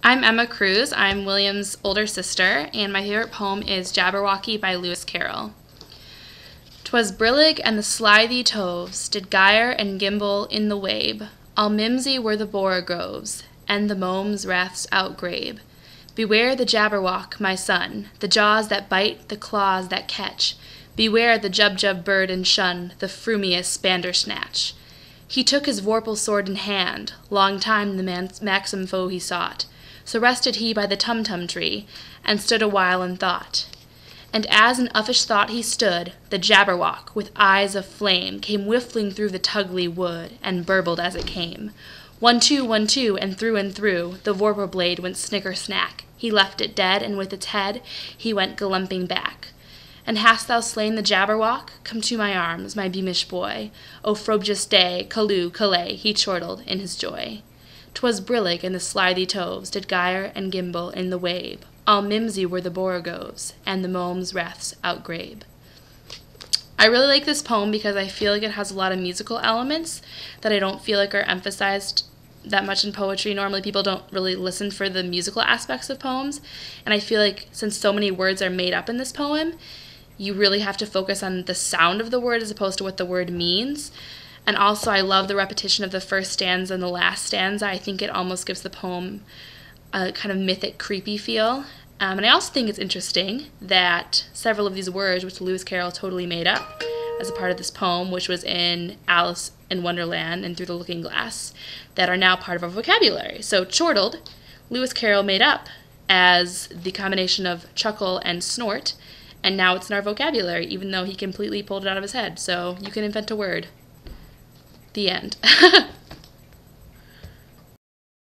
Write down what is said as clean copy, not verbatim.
I'm Emma Kruse. I'm William's older sister, and my favorite poem is Jabberwocky by Lewis Carroll. 'Twas brillig and the slithy toves did gyre and gimble in the wabe. All mimsy were the borogoves, and the momes raths outgrabe. Beware the Jabberwock, my son, the jaws that bite, the claws that catch. Beware the Jubjub bird and shun the frumious Bandersnatch. He took his vorpal sword in hand, long time the maxim foe he sought. So rested he by the Tumtum tree, and stood a while in thought. And as in uffish thought he stood, the Jabberwock, with eyes of flame, came whiffling through the tugly wood, and burbled as it came. 1, 2, 1, 2, and through, the vorpal blade went snicker-snack. He left it dead, and with its head he went galumping back. And hast thou slain the Jabberwock? Come to my arms, my beamish boy. O frobjous day, callooh, callay, he chortled in his joy. 'Twas brillig and the slithy toves did gyre and gimble in the wabe. All mimsy were the borogoves, and the momes raths outgrabe. I really like this poem because I feel like it has a lot of musical elements that I don't feel like are emphasized that much in poetry. Normally people don't really listen for the musical aspects of poems, and I feel like since so many words are made up in this poem, you really have to focus on the sound of the word as opposed to what the word means. And also I love the repetition of the first stanza and the last stanza. I think it almost gives the poem a kind of mythic, creepy feel. And I also think it's interesting that several of these words, which Lewis Carroll totally made up as a part of this poem, which was in Alice in Wonderland and Through the Looking Glass, that are now part of our vocabulary. So chortled, Lewis Carroll made up as the combination of chuckle and snort, and now it's in our vocabulary, even though he completely pulled it out of his head. So you can invent a word. The end.